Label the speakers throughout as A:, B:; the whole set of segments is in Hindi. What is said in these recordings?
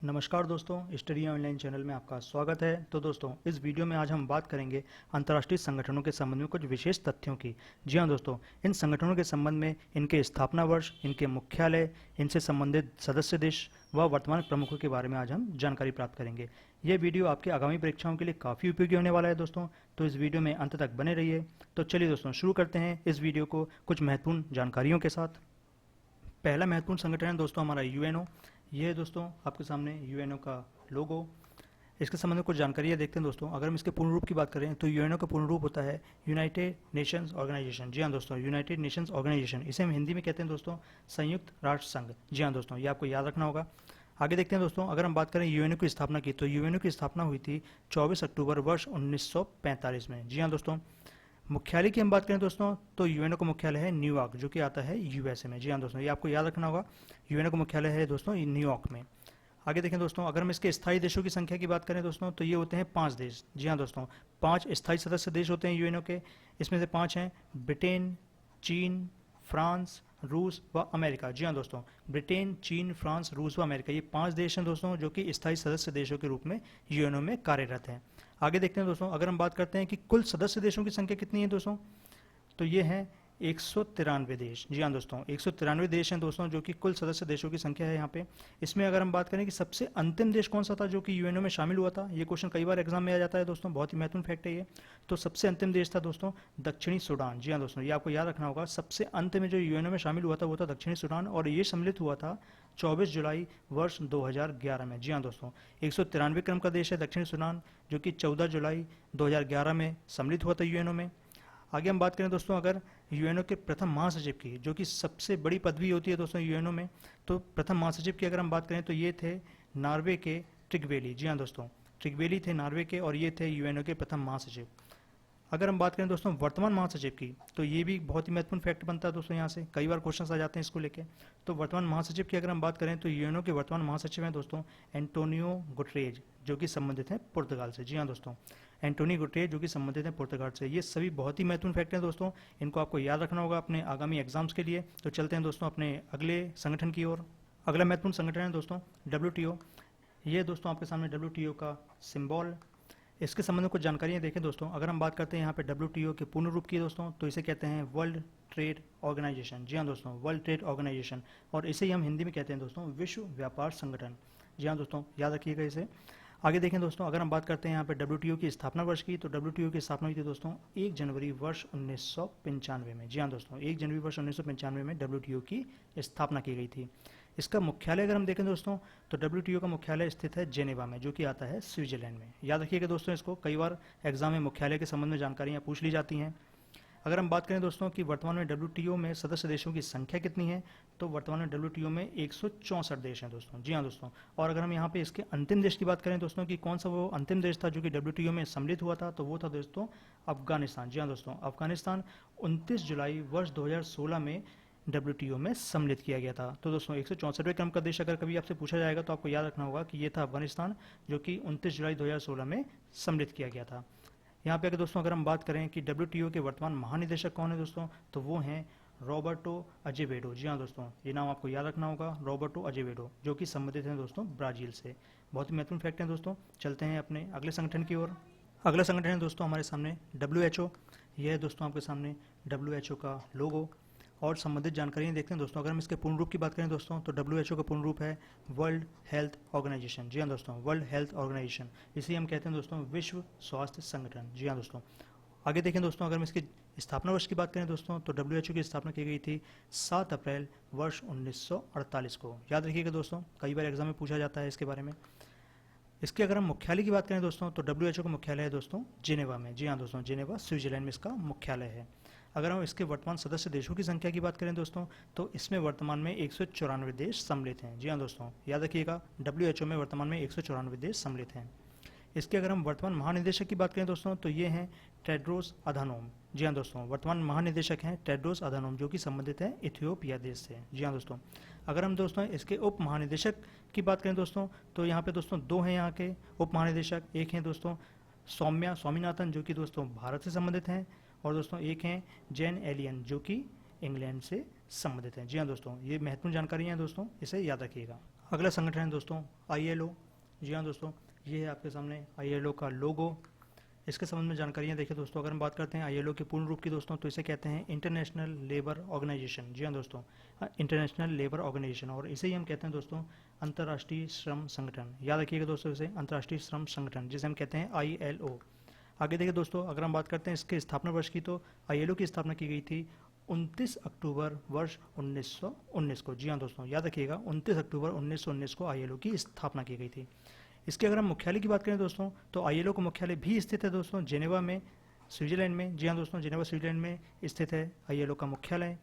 A: नमस्कार दोस्तों, स्टडी ऑनलाइन चैनल में आपका स्वागत है। तो दोस्तों, इस वीडियो में आज हम बात करेंगे अंतर्राष्ट्रीय संगठनों के संबंध में कुछ विशेष तथ्यों की। जी हाँ दोस्तों, इन संगठनों के संबंध में इनके स्थापना वर्ष, इनके मुख्यालय, इनसे संबंधित सदस्य देश व वर्तमान प्रमुखों के बारे में आज हम जानकारी प्राप्त करेंगे। यह वीडियो आपके आगामी परीक्षाओं के लिए काफ़ी उपयोगी होने वाला है दोस्तों, तो इस वीडियो में अंत तक बने रहिए। तो चलिए दोस्तों, शुरू करते हैं इस वीडियो को कुछ महत्वपूर्ण जानकारियों के साथ। पहला महत्वपूर्ण संगठन है दोस्तों हमारा यूएनओ। ये है दोस्तों आपके सामने यूएनओ का लोगो। इसके संबंध में कुछ जानकारियाँ देखते हैं दोस्तों। अगर हम इसके पूर्ण रूप की बात करें तो यूएनओ का पूर्ण रूप होता है यूनाइटेड नेशंस ऑर्गेनाइजेशन। जी हाँ दोस्तों, यूनाइटेड नेशंस ऑर्गेनाइजेशन, इसे हम हिंदी में कहते हैं दोस्तों संयुक्त राष्ट्र संघ। जी हाँ दोस्तों, ये आपको याद रखना होगा। आगे देखते हैं दोस्तों, अगर हम बात करें यूएनओ की स्थापना की, तो यूएनओ की स्थापना हुई थी 24 अक्टूबर वर्ष 1945 में। जी हाँ दोस्तों, मुख्यालय की हम बात करें दोस्तों तो यूएनओ का मुख्यालय है न्यूयॉर्क, जो कि आता है यूएसए में। जी हाँ दोस्तों, ये आपको याद रखना होगा। यूएनओ का मुख्यालय है दोस्तों न्यूयॉर्क में। आगे देखें दोस्तों, अगर हम इसके स्थायी देशों की संख्या की बात करें दोस्तों तो ये होते हैं 5 देश। जी हाँ दोस्तों, 5 स्थायी सदस्य देश होते हैं यूएनओ के। इसमें से 5 हैं ब्रिटेन, चीन, फ्रांस, रूस व अमेरिका। जी हाँ दोस्तों, ब्रिटेन, चीन, फ्रांस, रूस व अमेरिका, ये 5 देश हैं दोस्तों जो कि स्थायी सदस्य देशों के रूप में यूएनओ में कार्यरत हैं। आगे देखते हैं दोस्तों, अगर हम बात करते हैं कि कुल सदस्य देशों की संख्या कितनी है दोस्तों, तो ये है 193 देश। जी हाँ दोस्तों, 193 देश हैं दोस्तों जो कि कुल सदस्य देशों की संख्या है यहाँ पे। इसमें अगर हम बात करें कि सबसे अंतिम देश कौन सा था जो कि यूएनओ में शामिल हुआ था, ये क्वेश्चन कई बार एग्जाम में आ जाता है दोस्तों, बहुत ही महत्वपूर्ण फैक्ट है ये। तो सबसे अंतिम देश था दोस्तों दक्षिणी सूडान। जी हाँ दोस्तों, ये आपको याद रखना होगा। सबसे अंत में जो यूएनओ में शामिल हुआ था वो था दक्षिणी सूडान, और ये सम्मिलित हुआ था 24 जुलाई वर्ष 2011 में। जी हाँ दोस्तों, 193 क्रम का देश है दक्षिणी सूडान, जो कि 14 जुलाई 2011 में सम्मिलित हुआ था यूएनओ में। आगे हम बात करें दोस्तों, अगर यूएनओ के प्रथम महासचिव की, जो कि सबसे बड़ी पदवी होती है दोस्तों यूएनओ में, तो प्रथम महासचिव की अगर हम बात करें तो ये थे नॉर्वे के ट्रिगवेली। जी हाँ दोस्तों, ट्रिगवेली थे नॉर्वे के, और ये थे यूएनओ के प्रथम महासचिव। अगर हम बात करें दोस्तों वर्तमान महासचिव की, तो ये भी बहुत ही महत्वपूर्ण फैक्ट बनता है दोस्तों, यहाँ से कई बार क्वेश्चन आ जाते हैं इसको लेके। तो वर्तमान महासचिव की अगर हम बात करें तो यूएनओ के वर्तमान महासचिव हैं दोस्तों एंटोनियो गुटरेज, जो कि संबंधित हैं पुर्तगाल से। जी हाँ दोस्तों, एंटोनी गुटरेज जो कि संबंधित हैं पुर्तगाल से। ये सभी बहुत ही महत्वपूर्ण फैक्ट हैं दोस्तों, इनको आपको याद रखना होगा अपने आगामी एग्जाम्स के लिए। तो चलते हैं दोस्तों अपने अगले संगठन की ओर। अगला महत्वपूर्ण संगठन है दोस्तों डब्ल्यूटीओ। ये दोस्तों आपके सामने डब्ल्यूटीओ का सिंबल। इसके संबंध में कुछ जानकारियाँ देखें दोस्तों। अगर हम बात करते हैं यहाँ पे डब्ल्यूटीओ के पूर्ण रूप की दोस्तों, तो इसे कहते हैं वर्ल्ड ट्रेड ऑर्गेनाइजेशन। जी हाँ दोस्तों, वर्ल्ड ट्रेड ऑर्गेनाइजेशन, और इसे ही हम हिंदी में कहते हैं दोस्तों विश्व व्यापार संगठन। जी हाँ दोस्तों, याद रखिएगा इसे। आगे देखें दोस्तों, अगर हम बात करते हैं यहाँ पे डब्ल्यूटीओ की स्थापना वर्ष की, तो डब्ल्यूटीओ की स्थापना हुई थी दोस्तों 1 जनवरी वर्ष 1995 में। जी हाँ दोस्तों, 1 जनवरी वर्ष 1995 में डब्ल्यूटीओ की स्थापना की गई थी। इसका मुख्यालय अगर हम देखें दोस्तों, तो डब्ल्यूटीओ का मुख्यालय स्थित है जेनेवा में, जो कि आता है स्विट्जरलैंड में। याद रखिएगा दोस्तों इसको, कई बार एग्जाम में मुख्यालय के संबंध में जानकारियाँ पूछ ली जाती हैं। अगर हम बात करें दोस्तों कि वर्तमान में डब्ल्यूटीओ में सदस्य देशों की संख्या कितनी है, तो वर्तमान में डब्ल्यूटीओ में 164 देश हैं दोस्तों। जी हाँ दोस्तों, और अगर हम यहाँ पे इसके अंतिम देश की बात करें दोस्तों कि कौन सा वो अंतिम देश था जो कि डब्ल्यूटीओ में सम्मिलित हुआ था, तो वो था दोस्तों अफगानिस्तान। जी हाँ दोस्तों, अफगानिस्तान 29 जुलाई वर्ष 2016 में डब्ल्यूटीओ में सम्मिलित किया गया था। तो दोस्तों 164वें क्रम का देश अगर कभी आपसे पूछा जाएगा तो आपको याद रखना होगा कि ये था अफगानिस्तान, जो कि 29 जुलाई 2016 में सम्मिलित किया गया था। यहाँ पे अगर दोस्तों अगर हम बात करें कि डब्ल्यूटीओ के वर्तमान महानिदेशक कौन है दोस्तों, तो वो हैं रॉबर्टो अजेवेडो। जी हाँ दोस्तों, ये नाम आपको याद रखना होगा, रॉबर्टो अजेवेडो, जो कि संबंधित हैं दोस्तों ब्राजील से। बहुत ही महत्वपूर्ण फैक्ट हैं दोस्तों। चलते हैं अपने अगले संगठन की ओर। अगला संगठन है दोस्तों हमारे सामने डब्ल्यूएचओ। यह है दोस्तों आपके सामने डब्ल्यूएचओ का लोगो, और संबंधित जानकारियाँ देखते हैं दोस्तों। अगर हम इसके पूर्ण रूप की बात करें दोस्तों, तो डब्ल्यूएचओ का पूर्ण रूप है वर्ल्ड हेल्थ ऑर्गेनाइजेशन। जी हाँ दोस्तों, वर्ल्ड हेल्थ ऑर्गेनाइजेशन, इसे हम कहते हैं दोस्तों विश्व स्वास्थ्य संगठन। जी हाँ दोस्तों, आगे देखें दोस्तों, अगर हम इसकी स्थापना वर्ष की बात करें दोस्तों, तो डब्ल्यूएचओ की स्थापना की गई थी 7 अप्रैल वर्ष 1948 को। याद रखिएगा दोस्तों, कई बार एग्जाम में पूछा जाता है इसके बारे में। इसके अगर हम मुख्यालय की बात करें दोस्तों, तो डब्ल्यूएचओ का मुख्यालय है दोस्तों जेनेवा में। जी हाँ दोस्तों, जेनेवा स्विट्जरलैंड में इसका मुख्यालय है। अगर हम इसके वर्तमान सदस्य देशों की संख्या की बात करें दोस्तों, तो इसमें वर्तमान में 194 देश सम्मिलित हैं। जी हाँ दोस्तों, याद रखिएगा, डब्ल्यूएचओ में वर्तमान में 194 देश सम्मिलित हैं। इसके अगर हम वर्तमान महानिदेशक की बात करें दोस्तों, तो ये हैं टेड्रोस अधानोम। जी हाँ दोस्तों, वर्तमान महानिदेशक हैं टेड्रोस अधानोम, जो कि संबंधित है इथियोपिया देश से। जी हाँ दोस्तों, अगर हम दोस्तों इसके उप महानिदेशक की बात करें दोस्तों, तो यहाँ पे दोस्तों 2 हैं यहाँ के उप महानिदेशक। एक हैं दोस्तों सौम्या स्वामीनाथन, जो कि दोस्तों भारत से संबंधित हैं, और दोस्तों एक हैं जैन एलियन, जो कि इंग्लैंड से संबंधित हैं। जी हाँ दोस्तों, ये महत्वपूर्ण जानकारी हैं दोस्तों, इसे याद रखिएगा। अगला संगठन है दोस्तों ILO। जी हाँ दोस्तों, ये है आपके सामने ILO का लोगो। इसके संबंध में जानकारियाँ देखिए दोस्तों, अगर हम बात करते हैं ILO के पूर्ण रूप की दोस्तों, तो इसे कहते हैं इंटरनेशनल लेबर ऑर्गेनाइजेशन। जी हाँ दोस्तों, इंटरनेशनल लेबर ऑर्गेनाइजेशन, और इसे ही हम कहते हैं दोस्तों अंतर्राष्ट्रीय श्रम संगठन। याद रखिएगा दोस्तों इसे अंतर्राष्ट्रीय श्रम संगठन, जिसे हम कहते हैं ILO। आगे देखिए दोस्तों, अगर हम बात करते हैं इसके स्थापना वर्ष की, तो ILO की स्थापना की गई थी 29 अक्टूबर वर्ष 1919 को। जी हाँ दोस्तों, याद रखिएगा 29 अक्टूबर 1919 को ILO की स्थापना की गई थी। इसके अगर हम मुख्यालय की बात करें दोस्तों, तो ILO का मुख्यालय भी स्थित है दोस्तों जेनेवा में, स्विट्जरलैंड में। जी हाँ दोस्तों, जेनेवा स्विट्जरलैंड में स्थित है ILO का मुख्यालय।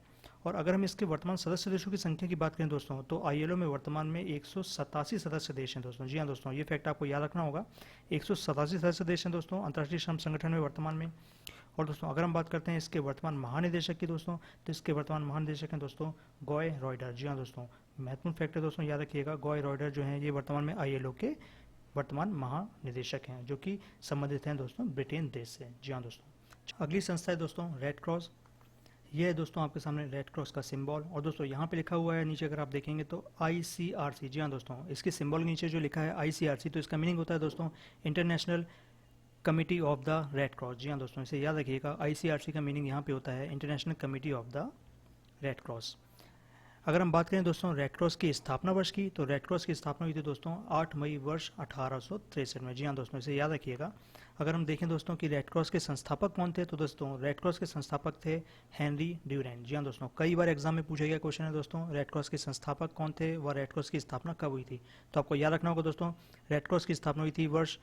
A: और अगर हम इसके वर्तमान सदस्य देशों की संख्या की बात करें दोस्तों, तो ILO में वर्तमान में 187 सदस्य देश हैं दोस्तों। जी हाँ दोस्तों, ये फैक्ट आपको याद रखना होगा, 187 सदस्य देश हैं दोस्तों अंतर्राष्ट्रीय श्रम संगठन में वर्तमान में। और दोस्तों अगर हम बात करते हैं इसके वर्तमान महानिदेशक की दोस्तों, तो इसके वर्तमान महानिदेशक हैं दोस्तों गॉय रॉयडर। जी हाँ दोस्तों, महत्वपूर्ण फैक्ट है दोस्तों, याद रखिएगा गॉय रॉयडर जो हैं ये वर्तमान में ILO के वर्तमान महानिदेशक हैं, जो कि संबंधित हैं दोस्तों ब्रिटेन देश से। जी हाँ दोस्तों, अगली संस्था है दोस्तों रेड क्रॉस। ये है दोस्तों आपके सामने रेड क्रॉस का सिंबल, और दोस्तों यहाँ पे लिखा हुआ है नीचे अगर आप देखेंगे तो ICRC। जी हाँ दोस्तों, इसके सिंबल के नीचे जो लिखा है ICRC, तो इसका मीनिंग होता है दोस्तों International Committee of the Red Cross. जी हाँ दोस्तों, इसे याद रखिएगा, ICRC का मीनिंग यहाँ पे होता है international Committee of the Red cross. अगर हम बात करें दोस्तों रेड क्रॉस की स्थापना वर्ष की, तो रेड क्रॉस की स्थापना हुई थी दोस्तों 8 मई वर्ष 1863 में। जी हाँ दोस्तों, इसे याद रखिएगा। अगर हम देखें दोस्तों कि रेड क्रॉस के संस्थापक कौन थे, तो दोस्तों रेड क्रॉस के संस्थापक थे हेनरी ड्यूरेंट। जी हाँ दोस्तों, कई बार एग्जाम में पूछा गया क्वेश्चन है दोस्तों, रेड क्रॉस के संस्थापक कौन थे व रेड क्रॉस की स्थापना कब हुई थी। तो आपको याद रखना होगा दोस्तों, रेड क्रॉस की स्थापना हुई थी वर्ष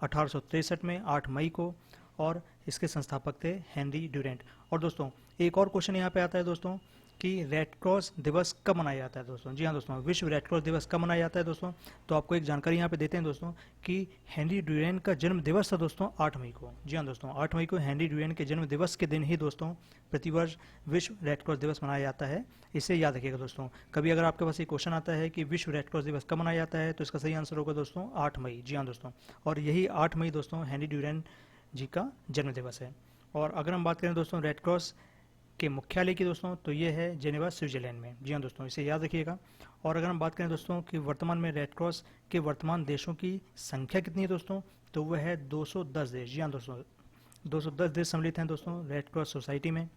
A: 1863 में 8 मई को, और इसके संस्थापक थे हेनरी ड्यूरेंट। और दोस्तों एक और क्वेश्चन यहाँ पे आता है दोस्तों कि रेड क्रॉस दिवस कब मनाया जाता है दोस्तों। जी हाँ दोस्तों, विश्व रेड क्रॉस दिवस कब मनाया जाता है दोस्तों, तो आपको एक जानकारी यहाँ पे देते हैं दोस्तों कि हेनरी ड्यूरेंट का जन्म दिवस था दोस्तों 8 मई को। जी हाँ दोस्तों, 8 मई को हेनरी ड्यूरेंट के जन्म दिवस के दिन ही दोस्तों प्रतिवर्ष विश्व रेड क्रॉस दिवस मनाया जाता है। इसे याद रखिएगा दोस्तों, कभी अगर आपके पास ये क्वेश्चन आता है कि विश्व रेड क्रॉस दिवस कब मनाया जाता है, तो इसका सही आंसर होगा दोस्तों 8 मई। जी हाँ दोस्तों, और यही 8 मई दोस्तों हेनरी ड्यूरेंट जी का जन्म दिवस है। और अगर हम बात करें दोस्तों रेड क्रॉस के मुख्यालय की दोस्तों, तो ये है जेनेवा स्विट्जरलैंड में। जी हाँ दोस्तों, इसे याद रखिएगा। और अगर हम बात करें दोस्तों कि वर्तमान में रेड क्रॉस के वर्तमान देशों की संख्या कितनी है दोस्तों, तो वह है 210 देश। जी हाँ दोस्तों, 210 देश सम्मिलित हैं दोस्तों रेड क्रॉस सोसाइटी में।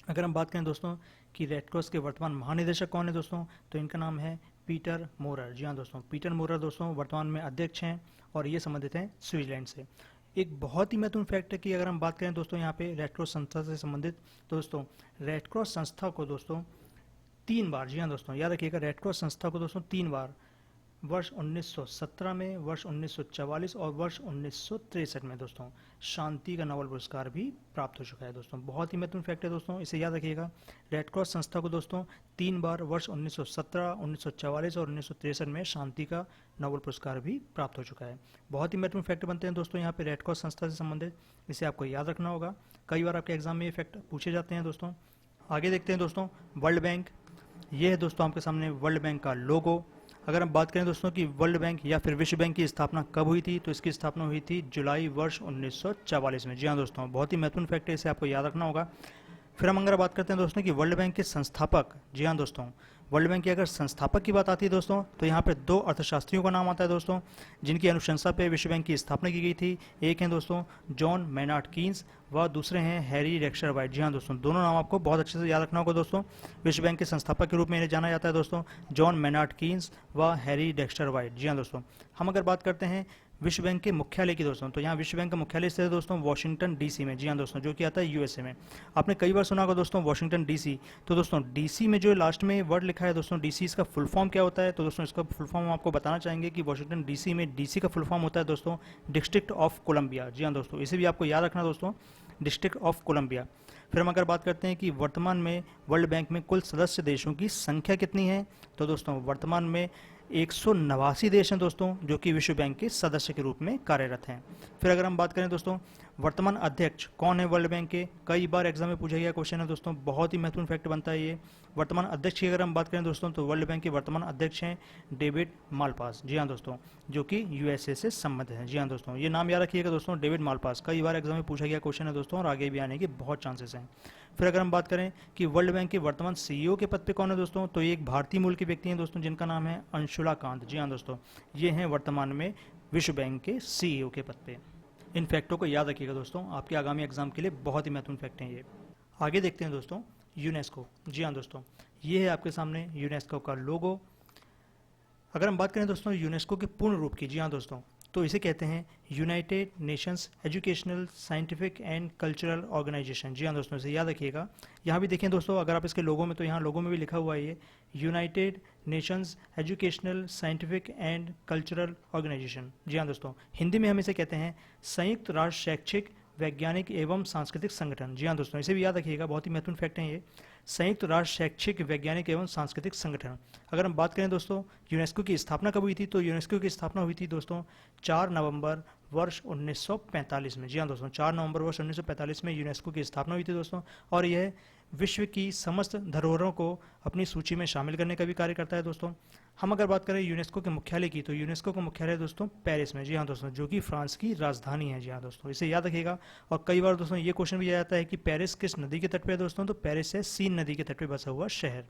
A: अगर हम बात करें दोस्तों कि रेड क्रॉस के वर्तमान महानिदेशक कौन है दोस्तों, तो इनका नाम है पीटर मोरर। जी हाँ दोस्तों, पीटर मोरर दोस्तों वर्तमान में अध्यक्ष हैं, और ये संबंधित हैं स्विट्जरलैंड से। एक बहुत ही महत्वपूर्ण फैक्ट है कि अगर हम बात करें दोस्तों यहाँ पे रेड क्रॉस संस्था से संबंधित, तो दोस्तों रेड क्रॉस संस्था को दोस्तों 3 बार, जी हाँ दोस्तों याद रखिएगा, रेड क्रॉस संस्था को दोस्तों 3 बार वर्ष 1917 में, वर्ष 1944 और वर्ष 1963 में दोस्तों शांति का नोबेल पुरस्कार भी प्राप्त हो चुका है दोस्तों। बहुत ही महत्वपूर्ण फैक्ट है दोस्तों, इसे याद रखिएगा। रेड क्रॉस संस्था को दोस्तों 3 बार वर्ष 1917, 1944 और 1963 में शांति का नोबेल पुरस्कार भी प्राप्त हो चुका है। बहुत ही महत्वपूर्ण फैक्ट बनते हैं दोस्तों यहाँ पे रेड क्रॉस संस्था से संबंधित, इसे आपको याद रखना होगा। कई बार आपके एग्जाम में ये फैक्ट पूछे जाते हैं दोस्तों। आगे देखते हैं दोस्तों वर्ल्ड बैंक। ये है दोस्तों आपके सामने वर्ल्ड बैंक का लोगो। अगर हम बात करें दोस्तों कि वर्ल्ड बैंक या फिर विश्व बैंक की स्थापना कब हुई थी, तो इसकी स्थापना हुई थी जुलाई वर्ष 1944 में। जी हाँ दोस्तों, बहुत ही महत्वपूर्ण फैक्ट है, इसे आपको याद रखना होगा। फिर हम अगर बात करते हैं दोस्तों कि वर्ल्ड बैंक के संस्थापक, जी हाँ दोस्तों, वर्ल्ड बैंक की अगर संस्थापक की बात आती है दोस्तों, तो यहाँ पे 2 अर्थशास्त्रियों का नाम आता है दोस्तों, जिनकी अनुशंसा पे विश्व बैंक की स्थापना की गई थी। एक हैं दोस्तों जॉन मैनार्ड कीन्स व दूसरे हैं हैरी डेक्स्टर वाइट। जी हाँ दोस्तों, दोनों नाम आपको बहुत अच्छे से याद रखना होगा दोस्तों। विश्व बैंक के संस्थापक के रूप में इन्हें जाना जाता है दोस्तों जॉन मैनार्ड कीन्स व हैरी डेक्स्टर वाइट। जी हाँ दोस्तों, हम अगर बात करते हैं विश्व बैंक के मुख्यालय की दोस्तों, तो यहाँ विश्व बैंक का मुख्यालय स्थित है दोस्तों वॉशिंगटन डीसी में। जी हाँ दोस्तों, जो कि आता है यूएसए में। आपने कई बार सुना होगा दोस्तों वॉशिंगटन डीसी। तो दोस्तों डीसी में जो लास्ट में वर्ड लिखा है दोस्तों डीसी, इसका फुल फॉर्म क्या होता है, तो दोस्तों इसका फुल फॉर्म हम आपको बताना चाहेंगे कि वॉशिंगटन डीसी में डीसी का फुल फॉर्म होता है दोस्तों डिस्ट्रिक्ट ऑफ कोलंबिया। जी हाँ दोस्तों, इसे भी आपको याद रखना दोस्तों, डिस्ट्रिक्ट ऑफ कोलंबिया। फिर हम अगर बात करते हैं कि वर्तमान में वर्ल्ड बैंक में कुल सदस्य देशों की संख्या कितनी है, तो दोस्तों वर्तमान में 189 देश हैं दोस्तों जो कि विश्व बैंक के सदस्य के रूप में कार्यरत हैं। फिर अगर हम बात करें दोस्तों वर्तमान अध्यक्ष कौन है वर्ल्ड बैंक के, कई बार एग्जाम में पूछा गया क्वेश्चन है दोस्तों, बहुत ही महत्वपूर्ण फैक्ट बनता है ये। वर्तमान अध्यक्ष की अगर हम बात करें दोस्तों, तो वर्ल्ड बैंक के वर्तमान अध्यक्ष हैं डेविड मालपास। जी हाँ दोस्तों, जो कि यूएसए से संबंधित हैं। जी हाँ दोस्तों, ये नाम याद रखिएगा दोस्तों, डेविड मालपास। कई बार एग्जाम में पूछा गया क्वेश्चन है दोस्तों, और आगे भी आने के बहुत चांसेस हैं। फिर अगर हम बात करें कि वर्ल्ड बैंक के वर्तमान सीईओ के पद पे कौन है दोस्तों, तो ये एक भारतीय मूल के व्यक्ति हैं दोस्तों, जिनका नाम है अंशुला कांत। जी हाँ दोस्तों, ये हैं वर्तमान में विश्व बैंक के सीईओ के पद पे। इन फैक्टों को याद रखिएगा दोस्तों, आपके आगामी एग्जाम के लिए बहुत ही महत्वपूर्ण फैक्ट हैं ये। आगे देखते हैं दोस्तों यूनेस्को। जी हाँ दोस्तों, ये है आपके सामने यूनेस्को का लोगो। अगर हम बात करें दोस्तों यूनेस्को के पूर्ण रूप की, जी हाँ दोस्तों, तो इसे कहते हैं United Nations Educational Scientific and Cultural Organisation. जी हाँ दोस्तों, इसे याद रखिएगा। यहाँ भी देखें दोस्तों, अगर आप इसके लोगों में, तो यहाँ लोगों में भी लिखा हुआ है ये United Nations Educational Scientific and Cultural Organisation. जी हाँ दोस्तों, हिंदी में हम इसे कहते हैं संयुक्त राष्ट्र शैक्षिक वैज्ञानिक एवं सांस्कृतिक संगठन। जी हाँ दोस्तों, इसे भी याद रखिएगा, बहुत ही महत्वपूर्ण फैक्ट है ये, संयुक्त राष्ट्र शैक्षिक वैज्ञानिक एवं सांस्कृतिक संगठन। अगर हम बात करें दोस्तों यूनेस्को की स्थापना कब हुई थी, तो यूनेस्को की स्थापना हुई थी दोस्तों 4 नवंबर वर्ष 1945 में। जी हाँ दोस्तों, 4 नवंबर वर्ष 1945 में यूनेस्को की स्थापना हुई थी दोस्तों, और यह विश्व की समस्त धरोहरों को अपनी सूची में शामिल करने का भी कार्य करता है दोस्तों। हम अगर बात करें यूनेस्को के मुख्यालय की, तो यूनेस्को का मुख्यालय दोस्तों पेरिस में। जी हाँ दोस्तों, जो कि फ्रांस की राजधानी है। जी हाँ दोस्तों, इसे याद रखिएगा। और कई बार दोस्तों ये क्वेश्चन भी आ जाता है कि पेरिस किस नदी के तट पे है दोस्तों, तो पेरिस है सीन नदी के तट पे बसा हुआ शहर।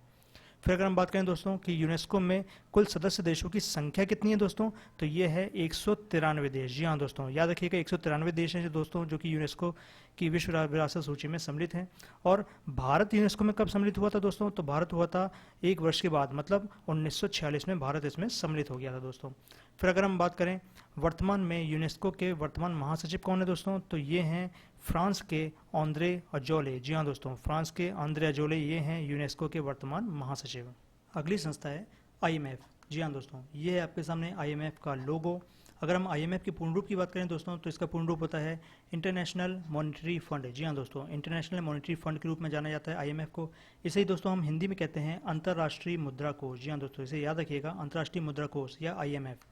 A: फिर अगर हम बात करें दोस्तों कि यूनेस्को में कुल सदस्य देशों की संख्या कितनी है दोस्तों, तो ये है 193 देश। जी हाँ दोस्तों, याद रखिएगा 193 देश हैं दोस्तों, जो कि यूनेस्को की विश्व विरासत सूची में सम्मिलित हैं। और भारत यूनेस्को में कब सम्मिलित हुआ था दोस्तों, तो भारत हुआ था 1 वर्ष के बाद, मतलब 1946 में भारत इसमें सम्मिलित हो गया था दोस्तों। फिर अगर हम बात करें वर्तमान में यूनेस्को के वर्तमान महासचिव कौन है दोस्तों, तो ये हैं फ्रांस के आंद्रे अजोले। जी हाँ दोस्तों, फ्रांस के आंद्रे अजोले ये हैं यूनेस्को के वर्तमान महासचिव। अगली संस्था है आईएमएफ। जी हाँ दोस्तों, ये है आपके सामने आईएमएफ का लोगो। अगर हम आईएमएफ के पूर्ण रूप की बात करें दोस्तों, तो इसका पूर्ण रूप होता है इंटरनेशनल मॉनेटरी फंड। जी हाँ दोस्तों, इंटरनेशनल मॉनेटरी फंड के रूप में जाना जाता है आईएमएफ को। इसे ही दोस्तों हम हिंदी में कहते हैं अंतर्राष्ट्रीय मुद्रा कोष। जी हाँ दोस्तों, इसे याद रखिएगा, अंतर्राष्ट्रीय मुद्रा कोष या आईएमएफ।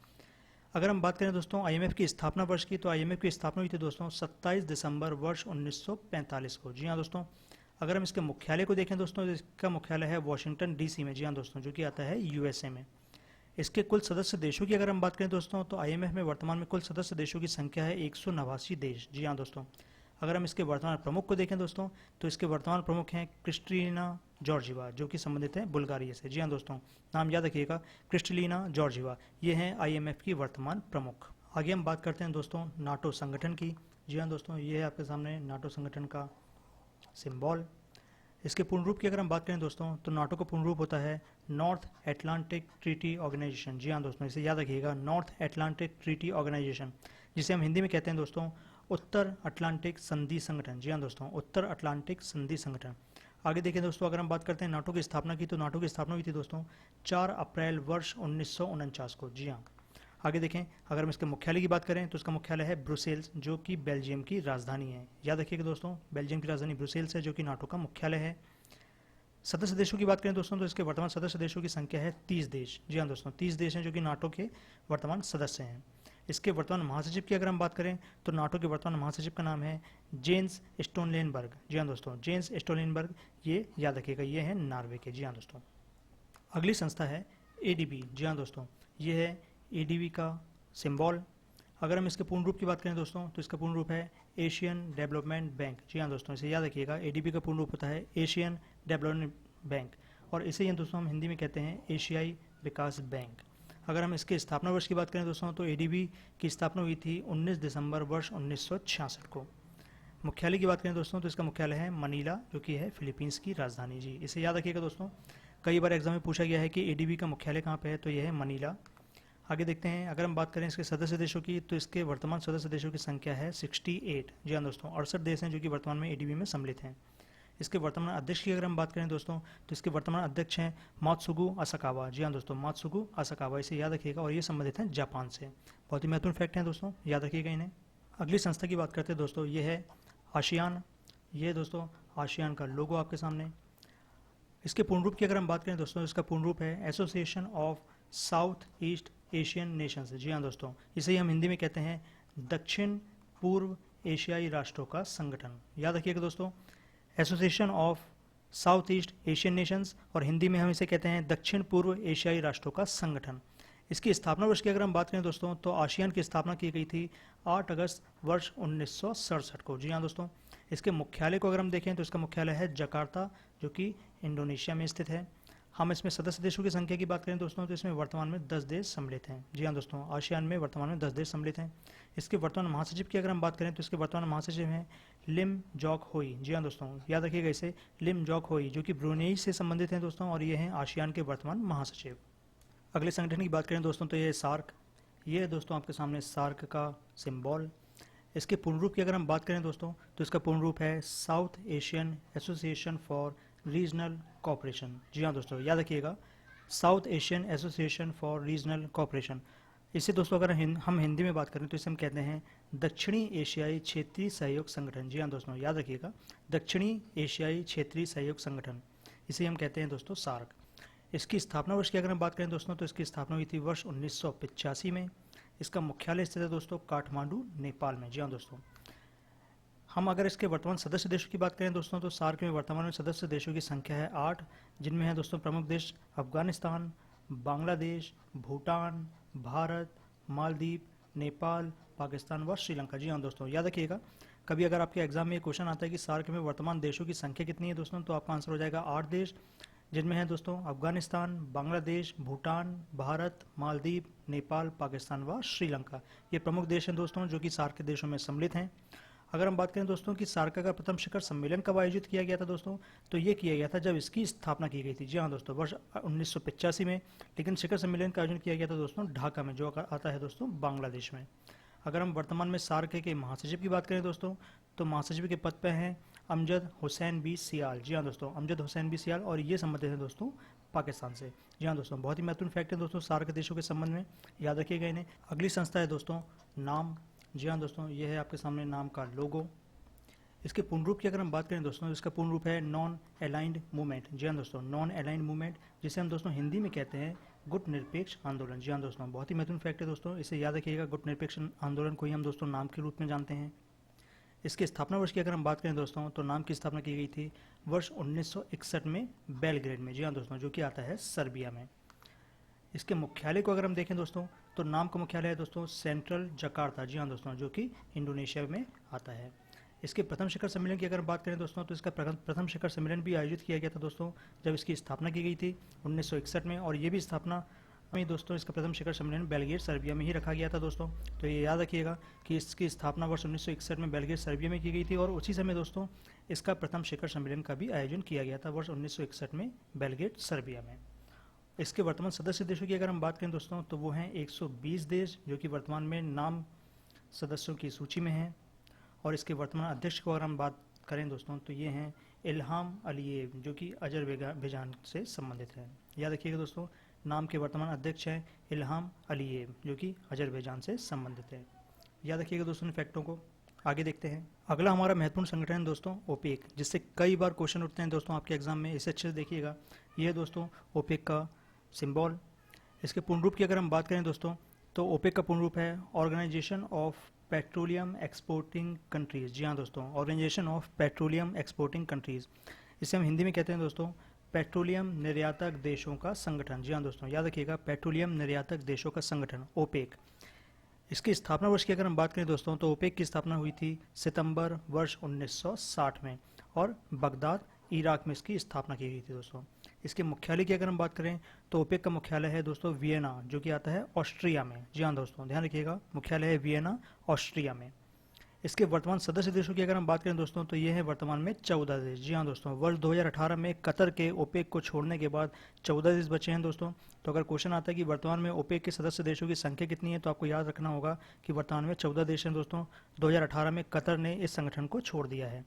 A: अगर हम बात करें दोस्तों आईएमएफ की स्थापना वर्ष की, तो आईएमएफ की स्थापना हुई थी दोस्तों 27 दिसंबर वर्ष 1945 को। जी हाँ दोस्तों, अगर हम इसके मुख्यालय को देखें दोस्तों, इसका मुख्यालय है वॉशिंगटन डीसी में। जी हाँ दोस्तों, जो कि आता है यूएसए में। इसके कुल सदस्य देशों की अगर हम बात करें दोस्तों, तो आईएमएफ में वर्तमान में कुल सदस्य देशों की संख्या है 189 देश। जी हाँ दोस्तों, अगर हम इसके वर्तमान प्रमुख को देखें दोस्तों, तो इसके वर्तमान प्रमुख हैं क्रिस्टलिना जॉर्जिवा, जो कि संबंधित है बुल्गारिया से। जी हाँ दोस्तों, नाम याद रखिएगा, क्रिस्टलिना जॉर्जिवा, ये हैं आईएमएफ की वर्तमान प्रमुख। आगे हम बात करते हैं दोस्तों नाटो संगठन की। जी हाँ दोस्तों, ये है आपके सामने नाटो संगठन का सिंबल। इसके पूर्ण रूप की अगर हम बात करें दोस्तों, तो नाटो का पूर्ण रूप होता है नॉर्थ एटलांटिक ट्रीटी ऑर्गेनाइजेशन। जी हाँ दोस्तों, इसे याद रखिएगा, नॉर्थ एटलांटिक ट्रीटी ऑर्गेनाइजेशन, जिसे हम हिंदी में कहते हैं दोस्तों उत्तर अटलांटिक संधि संगठन। जी हाँ दोस्तों, उत्तर अटलांटिक संधि संगठन। आगे देखें दोस्तों, अगर हम बात करते हैं नाटो की स्थापना की, तो नाटो की स्थापना हुई थी दोस्तों 4 अप्रैल वर्ष 1949 को। जी हाँ, आगे देखें, अगर हम इसके मुख्यालय की बात करें, तो इसका मुख्यालय है ब्रुसेल्स, जो कि बेल्जियम की राजधानी है। याद रखिएगा दोस्तों, बेल्जियम की राजधानी ब्रुसेल्स है, जो कि नाटो का मुख्यालय है। सदस्य देशों की बात करें दोस्तों, तो इसके वर्तमान सदस्य देशों की संख्या है 30 देश। जी हाँ दोस्तों, 30 देश हैं जो कि नाटो के वर्तमान सदस्य हैं। इसके वर्तमान महासचिव की अगर हम बात करें, तो नाटो के वर्तमान महासचिव का नाम है जेन्स स्टोलटेनबर्ग। जी हाँ दोस्तों, जेन्स स्टोलटेनबर्ग, ये याद रखिएगा, ये है नॉर्वे के। जी हाँ दोस्तों, अगली संस्था है एडीबी। जी हाँ दोस्तों, ये है एडीबी का सिंबल। अगर हम इसके पूर्ण रूप की बात करें दोस्तों, तो इसका पूर्ण रूप है एशियन डेवलपमेंट बैंक। जी हाँ दोस्तों, इसे याद रखिएगा, एडीबी का पूर्ण रूप होता है एशियन डेवलपमेंट बैंक, और इसे ही दोस्तों हम हिंदी में कहते हैं एशियाई विकास बैंक। अगर हम इसके स्थापना वर्ष की बात करें दोस्तों, तो एडीबी की स्थापना हुई थी 19 दिसंबर वर्ष 1966 को। मुख्यालय की बात करें दोस्तों, तो इसका मुख्यालय है मनीला, जो कि है फिलीपींस की राजधानी। जी, इसे याद रखिएगा दोस्तों, कई बार एग्जाम में पूछा गया है कि एडीबी का मुख्यालय कहाँ पे है, तो यह है मनीला। आगे देखते हैं, अगर हम बात करें इसके सदस्य देशों की, तो इसके वर्तमान सदस्य देशों की संख्या है 68। जी हाँ दोस्तों, 68 देश हैं जो कि वर्तमान में एडीबी में सम्मिलित हैं। इसके वर्तमान अध्यक्ष की अगर हम बात करें दोस्तों, तो इसके वर्तमान अध्यक्ष हैं मात्सुगु असाकावा। जी हाँ दोस्तों, मात्सुगु असाकावा, इसे याद रखिएगा, और ये संबंधित हैं जापान से। बहुत ही महत्वपूर्ण फैक्ट हैं दोस्तों, याद रखिएगा इन्हें। अगली संस्था की बात करते हैं दोस्तों, ये है आसियान। ये दोस्तों आसियान का लोगो आपके सामने। इसके पूर्ण रूप की अगर हम बात करें दोस्तों, इसका पूर्ण रूप है Association of South East Asian Nations. जी हाँ दोस्तों, इसे ही हम हिंदी में कहते हैं दक्षिण पूर्व एशियाई राष्ट्रों का संगठन। याद रखिएगा दोस्तों, association of South East Asian Nations, और हिंदी में हम इसे कहते हैं दक्षिण पूर्व एशियाई राष्ट्रों का संगठन। इसकी स्थापना वर्ष की अगर हम बात करें दोस्तों, तो आसियान की स्थापना की गई थी 8 अगस्त वर्ष 1967 को। जी हाँ दोस्तों, इसके मुख्यालय को अगर हम देखें तो इसका मुख्यालय है जकार्ता, जो कि इंडोनेशिया में स्थित है। हम इसमें सदस्य देशों की संख्या की बात करें दोस्तों तो इसमें वर्तमान में 10 देश सम्मिलित हैं। जी हाँ दोस्तों, आसियान में वर्तमान में 10 देश सम्मिलित हैं। इसके वर्तमान महासचिव की अगर हम बात करें तो इसके वर्तमान महासचिव हैं लिम जॉक होई। जी हाँ दोस्तों, याद रखिएगा इसे, लिम जॉक होई, जो कि ब्रुनेई से संबंधित हैं दोस्तों, और ये हैं आसियान के वर्तमान महासचिव। अगले संगठन की बात करें दोस्तों तो ये है सार्क। ये है दोस्तों आपके सामने सार्क का सिंबल। इसके पूर्ण रूप की अगर हम बात करें दोस्तों तो इसका पूर्ण रूप है South Asian Association for Regional Cooperation. जी हाँ दोस्तों, याद रखिएगा, South Asian Association for Regional Cooperation. इसे दोस्तों अगर हम हिंदी में बात करें तो इसे हम कहते हैं दक्षिणी एशियाई क्षेत्रीय सहयोग संगठन। जी हाँ दोस्तों, याद रखिएगा, दक्षिणी एशियाई क्षेत्रीय सहयोग संगठन, इसे हम कहते हैं दोस्तों सार्क। इसकी स्थापना वर्ष की अगर हम बात करें दोस्तों तो इसकी स्थापना हुई थी वर्ष 1985 में। इसका मुख्यालय स्थित है दोस्तों काठमांडू, नेपाल में। जी हाँ दोस्तों, हम अगर इसके वर्तमान सदस्य देशों की बात करें दोस्तों तो सार्क में वर्तमान में सदस्य देशों की संख्या है 8, जिनमें है दोस्तों प्रमुख देश अफगानिस्तान, बांग्लादेश, भूटान, भारत, मालदीव, नेपाल, पाकिस्तान व श्रीलंका। जी हाँ दोस्तों, याद रखिएगा, कभी अगर आपके एग्जाम में ये क्वेश्चन आता है कि सार्क में वर्तमान देशों की संख्या कितनी है दोस्तों, तो आपका आंसर हो जाएगा 8 देश, जिनमें है दोस्तों अफगानिस्तान, बांग्लादेश, भूटान, भारत, मालदीव, नेपाल, पाकिस्तान व श्रीलंका। ये प्रमुख देश हैं दोस्तों जो कि सार्क के देशों में सम्मिलित हैं। अगर हम बात करें दोस्तों कि सार्क का प्रथम शिखर सम्मेलन कब आयोजित किया गया था दोस्तों, तो ये किया गया था जब इसकी स्थापना की गई थी। जी हाँ दोस्तों, वर्ष 1985 में। लेकिन शिखर सम्मेलन का आयोजन किया गया था दोस्तों ढाका में, जो आता है दोस्तों बांग्लादेश में। अगर हम वर्तमान में सार्क के महासचिव की बात करें दोस्तों तो महासचिव के पद पर हैं अमजद हुसैन बी सियाल। जी हाँ दोस्तों, अमजद हुसैन बी सियाल, और ये संबंधित हैं दोस्तों पाकिस्तान से। जी हाँ दोस्तों, बहुत ही महत्वपूर्ण फैक्ट है दोस्तों सार्क देशों के संबंध में, याद रखिएगा इन्हें। अगली संस्था है दोस्तों नाम। जी हाँ दोस्तों, ये है आपके सामने नाम का लोगो। इसके पूर्ण रूप की अगर हम बात करें दोस्तों, इसका पूर्ण रूप है नॉन अलाइंड मूवमेंट। जी हाँ दोस्तों, नॉन अलाइंड मूवमेंट, जिसे हम दोस्तों हिंदी में कहते हैं गुट निरपेक्ष आंदोलन। जी हाँ दोस्तों, बहुत ही महत्वपूर्ण फैक्ट है दोस्तों, इसे याद रखिएगा। गुट निरपेक्ष आंदोलन को ही हम दोस्तों नाम के रूप में जानते हैं। इसके स्थापना वर्ष की अगर हम बात करें दोस्तों तो नाम की स्थापना की गई थी वर्ष 1961 में बेलग्रेड में। जी हाँ दोस्तों, जो कि आता है सर्बिया में। इसके मुख्यालय को अगर हम देखें दोस्तों तो नाम का मुख्यालय है दोस्तों सेंट्रल जकार्ता। जी हाँ दोस्तों, जो कि इंडोनेशिया में आता है। इसके प्रथम शिखर सम्मेलन की अगर बात करें दोस्तों तो इसका प्रथम शिखर सम्मेलन भी आयोजित किया गया था दोस्तों जब इसकी स्थापना की गई थी 1961 में, और ये भी स्थापना में दोस्तों इसका प्रथम शिखर सम्मेलन बेलग्रेड सर्बिया में ही रखा गया था दोस्तों। तो ये याद रखिएगा कि इसकी स्थापना वर्ष 1961 में बेलग्रेड सर्बिया में की गई थी, और उसी समय दोस्तों इसका प्रथम शिखर सम्मेलन का भी आयोजन किया गया था वर्ष 1961 में बेलग्रेड सर्बिया में। इसके वर्तमान सदस्य देशों की अगर हम बात करें दोस्तों तो वो हैं 120 देश, जो कि वर्तमान में नाम सदस्यों की सूची में हैं। और इसके वर्तमान अध्यक्ष को अगर हम बात करें दोस्तों तो ये हैं इल्हाम अलीयेव, जो कि अजरबैजान से संबंधित हैं। याद रखिएगा दोस्तों, नाम के वर्तमान अध्यक्ष हैं इल्हाम अलीयेव, जो कि अजरबैजान से संबंधित है। याद रखिएगा दोस्तों इन फैक्टों को। आगे देखते हैं, अगला हमारा महत्वपूर्ण संगठन है दोस्तों ओपेक, जिससे कई बार क्वेश्चन उठते हैं दोस्तों आपके एग्जाम में, इसे अच्छे से देखिएगा। ये है दोस्तों ओपेक का सिंबल। इसके पूर्ण रूप की अगर हम बात करें दोस्तों तो ओपेक का पूर्ण रूप है Organisation of Petroleum Exporting Countries. जी हाँ दोस्तों, Organisation of Petroleum Exporting Countries, इसे हम हिंदी में कहते हैं दोस्तों पेट्रोलियम निर्यातक देशों का संगठन। जी हाँ दोस्तों, याद रखिएगा, पेट्रोलियम निर्यातक देशों का संगठन ओपेक। इसकी स्थापना वर्ष की अगर हम बात करें दोस्तों तो ओपेक की स्थापना हुई थी सितंबर वर्ष 1960 में, और बगदाद इराक में इसकी स्थापना की गई थी दोस्तों। इसके मुख्यालय की अगर हम बात करें तो ओपेक का मुख्यालय है दोस्तों वियना, जो कि आता है ऑस्ट्रिया में। जी हाँ दोस्तों, ध्यान रखिएगा, मुख्यालय है वियना ऑस्ट्रिया में। इसके वर्तमान सदस्य देशों की अगर हम बात करें दोस्तों तो ये है वर्तमान में 14 देश। जी हाँ दोस्तों, वर्ष 2018 में कतर के ओपेक को छोड़ने के बाद 14 देश बचे हैं दोस्तों। तो अगर क्वेश्चन आता है कि वर्तमान में ओपेक के सदस्य देशों की संख्या कितनी है, तो आपको याद रखना होगा कि वर्तमान में 14 देश हैं दोस्तों। 2018 में कतर ने इस संगठन को छोड़ दिया है।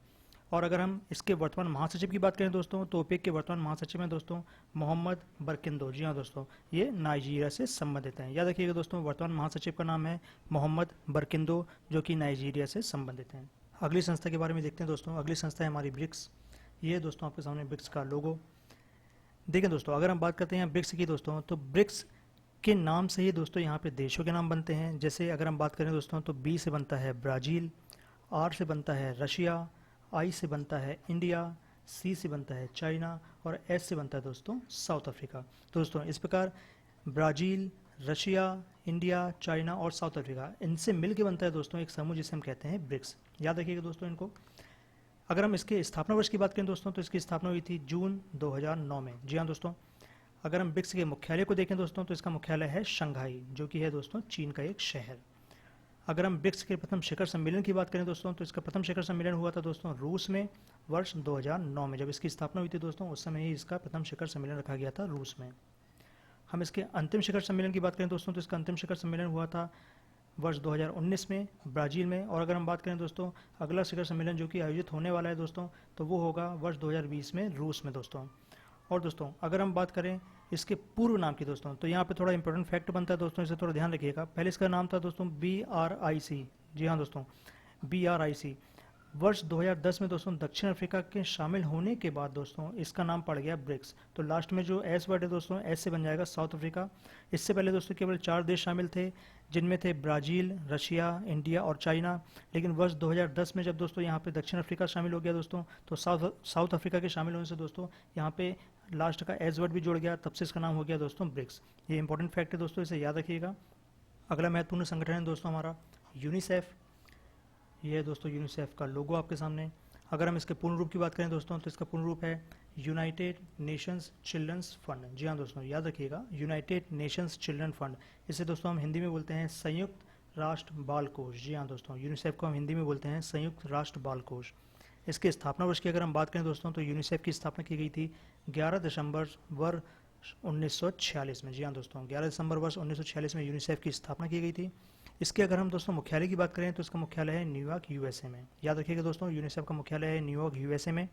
A: और अगर हम इसके वर्तमान महासचिव की बात करें दोस्तों तो ओपेक के वर्तमान महासचिव हैं दोस्तों मोहम्मद बरकिंदो। जी हाँ दोस्तों, ये नाइजीरिया से संबंधित हैं। याद रखिएगा दोस्तों, वर्तमान महासचिव का नाम है मोहम्मद बरकिंदो, जो कि नाइजीरिया से संबंधित हैं। अगली संस्था के बारे में देखते हैं दोस्तों। अगली संस्था है हमारी ब्रिक्स। ये है दोस्तों आपके सामने ब्रिक्स का लोगो। देखें दोस्तों, अगर हम बात करते हैं ब्रिक्स की दोस्तों तो ब्रिक्स के नाम से ही दोस्तों यहाँ पे देशों के नाम बनते हैं। जैसे अगर हम बात करें दोस्तों तो बी से बनता है ब्राज़ील, आर से बनता है रशिया, आई से बनता है इंडिया, सी से बनता है चाइना, और एस से बनता है दोस्तों साउथ अफ्रीका। तो दोस्तों इस प्रकार ब्राज़ील, रशिया, इंडिया, चाइना और साउथ अफ्रीका, इनसे मिलकर बनता है दोस्तों एक समूह जिसे हम कहते हैं ब्रिक्स। याद रखिएगा दोस्तों इनको। अगर हम इसके स्थापना वर्ष की बात करें दोस्तों, तो इसकी स्थापना हुई थी जून 2009 में। जी हाँ दोस्तों। अगर हम ब्रिक्स के मुख्यालय को देखें दोस्तों, तो इसका मुख्यालय है शंघाई, जो कि है दोस्तों चीन का एक शहर। अगर हम ब्रिक्स के प्रथम शिखर सम्मेलन की बात करें दोस्तों, तो इसका प्रथम शिखर सम्मेलन हुआ था दोस्तों रूस में वर्ष 2009 में। जब इसकी स्थापना हुई थी दोस्तों, उस समय ही इसका प्रथम शिखर सम्मेलन रखा गया था रूस में। हम इसके अंतिम शिखर सम्मेलन की बात करें दोस्तों, तो इसका अंतिम शिखर सम्मेलन हुआ था वर्ष 2019 में ब्राज़ील में। और अगर हम बात करें दोस्तों अगला शिखर सम्मेलन जो कि आयोजित होने वाला है दोस्तों, तो वो होगा वर्ष 2020 में रूस में दोस्तों। और दोस्तों अगर हम बात करें इसके पूर्व नाम की दोस्तों, तो यहाँ पे थोड़ा इंपॉर्टेंट फैक्ट बनता है दोस्तों, इसे थोड़ा ध्यान रखिएगा। पहले इसका नाम था दोस्तों BRIC। जी हाँ दोस्तों, BRIC। वर्ष 2010 में दोस्तों दक्षिण अफ्रीका के शामिल होने के बाद दोस्तों इसका नाम पड़ गया ब्रिक्स। तो लास्ट में जो एस वर्ड है दोस्तों, एस से बन जाएगा साउथ अफ्रीका। इससे पहले दोस्तों केवल 4 देश शामिल थे, जिनमें थे ब्राज़ील, रशिया, इंडिया और चाइना। लेकिन वर्ष 2010 में जब दोस्तों यहाँ पे दक्षिण अफ्रीका शामिल हो गया दोस्तों, तो साउथ अफ्रीका के शामिल होने से दोस्तों यहाँ पे लास्ट का एस वर्ड भी जुड़ गया, तब से इसका नाम हो गया दोस्तों ब्रिक्स। ये इंपॉर्टेंट फैक्ट है दोस्तों, इसे याद रखिएगा। अगला महत्वपूर्ण संगठन है दोस्तों हमारा यूनिसेफ। ये है दोस्तों यूनिसेफ का लोगो आपके सामने। अगर हम इसके पूर्ण रूप की बात करें दोस्तों, तो इसका पूर्ण रूप है यूनाइटेड नेशंस चिल्ड्रंस फंड। जी हाँ दोस्तों, याद रखिएगा, यूनाइटेड नेशंस चिल्ड्रन फंड। इसे दोस्तों हम हिंदी में बोलते हैं संयुक्त राष्ट्र बाल कोष। जी हाँ दोस्तों, यूनिसेफ को हम हिंदी में बोलते हैं संयुक्त राष्ट्र बाल कोष। इसके स्थापना वर्ष की अगर हम बात करें दोस्तों, तो यूनिसेफ की स्थापना की गई थी 11 दिसंबर वर्ष 1946 में। जी हाँ दोस्तों, 11 दिसंबर वर्ष 1946 में यूनिसेफ की स्थापना की गई थी। इसके अगर हम दोस्तों मुख्यालय की बात करें, तो इसका मुख्यालय है न्यूयॉर्क USA में। याद रखिएगा दोस्तों, यूनिसेफ का मुख्यालय है न्यूयॉर्क USA में।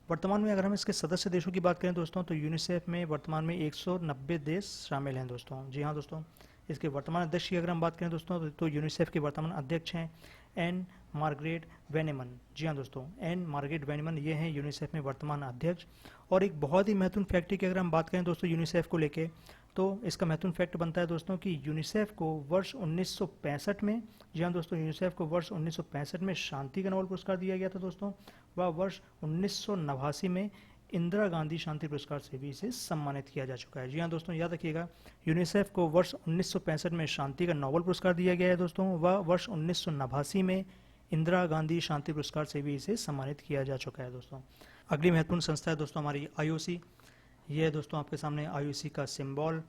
A: वर्तमान में अगर हम इसके सदस्य देशों की बात करें दोस्तों, तो यूनिसेफ में वर्तमान में 190 देश शामिल हैं दोस्तों। जी हाँ दोस्तों। इसके वर्तमान अध्यक्ष की अगर हम बात करें दोस्तों, तो यूनिसेफ के वर्तमान अध्यक्ष हैं एन मार्गरेट वेनेमन। जी हाँ दोस्तों, एन मार्गरेट वेनेमन ये हैं यूनिसेफ में वर्तमान अध्यक्ष। और एक बहुत ही महत्वपूर्ण फैक्ट की अगर हम बात करें दोस्तों यूनिसेफ को लेके, तो इसका महत्वपूर्ण फैक्ट बनता है दोस्तों कि यूनिसेफ को वर्ष 1965 में, जी हाँ दोस्तों, यूनिसेफ को वर्ष 1965 में शांति का नोबेल पुरस्कार दिया गया था दोस्तों। वह वर्ष 1989 में इंदिरा गांधी शांति पुरस्कार से भी इसे सम्मानित किया जा चुका है। जी हाँ दोस्तों, याद रखिएगा, यूनिसेफ को वर्ष 1965 में शांति का नोबेल पुरस्कार दिया गया है दोस्तों। वह वर्ष 1989 में इंदिरा गांधी शांति पुरस्कार से भी इसे सम्मानित किया जा चुका है दोस्तों। अगली महत्वपूर्ण संस्था है दोस्तों हमारी IOC। ये है दोस्तों आपके सामने IOC का सिंबल।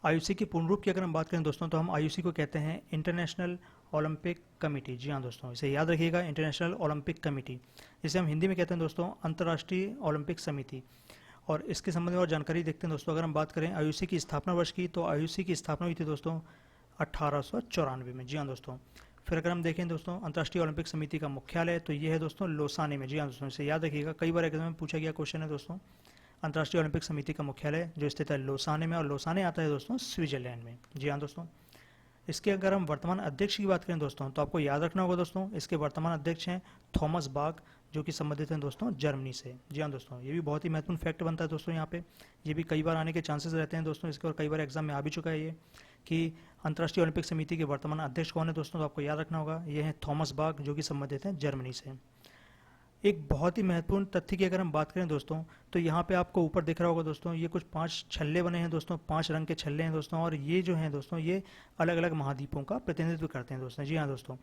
A: IOC की पूर्ण रूप की अगर हम बात करें दोस्तों, तो हम IOC को कहते हैं इंटरनेशनल ओलंपिक कमेटी। जी हाँ दोस्तों, इसे याद रखिएगा, इंटरनेशनल ओलंपिक कमेटी। इसे हम हिंदी में कहते हैं दोस्तों अंतर्राष्ट्रीय ओलंपिक समिति। और इसके संबंध में और जानकारी देखते हैं दोस्तों। अगर हम बात करें IOC की स्थापना वर्ष की, तो IOC की स्थापना हुई थी दोस्तों 1894 में। जी हाँ दोस्तों। फिर अगर हम देखें दोस्तों अंतर्राष्ट्रीय ओलंपिक समिति का मुख्यालय, तो ये है दोस्तों लोसाने में। जी हाँ दोस्तों, इसे याद रखिएगा, कई बार एग्जाम में पूछा गया क्वेश्चन है दोस्तों। अंतर्राष्ट्रीय ओलंपिक समिति का मुख्यालय जो स्थित है लोसाने में, और लोसाने आता है दोस्तों स्विट्जरलैंड में। जी हाँ दोस्तों। इसके अगर हम वर्तमान अध्यक्ष की बात करें दोस्तों, तो आपको याद रखना होगा दोस्तों, इसके वर्तमान अध्यक्ष हैं थॉमस बाक, जो कि संबंधित हैं दोस्तों जर्मनी से। जी हाँ दोस्तों, ये भी बहुत ही महत्वपूर्ण फैक्ट बनता है दोस्तों यहाँ पे। ये भी कई बार आने के चांसेस रहते हैं दोस्तों इसके, और कई बार एग्जाम में आ भी चुका है ये, कि अंतर्राष्ट्रीय ओलंपिक समिति के वर्तमान अध्यक्ष कौन है दोस्तों, तो आपको याद रखना होगा, ये हैं थॉमस बाक, जो कि संबंधित हैं जर्मनी से। एक बहुत ही महत्वपूर्ण तथ्य की अगर हम बात करें दोस्तों, तो यहाँ पे आपको ऊपर दिख रहा होगा दोस्तों, ये कुछ 5 छल्ले बने हैं दोस्तों, 5 रंग के छल्ले हैं दोस्तों। और ये जो हैं दोस्तों, ये अलग अलग महाद्वीपों का प्रतिनिधित्व करते हैं दोस्तों। जी हाँ दोस्तों,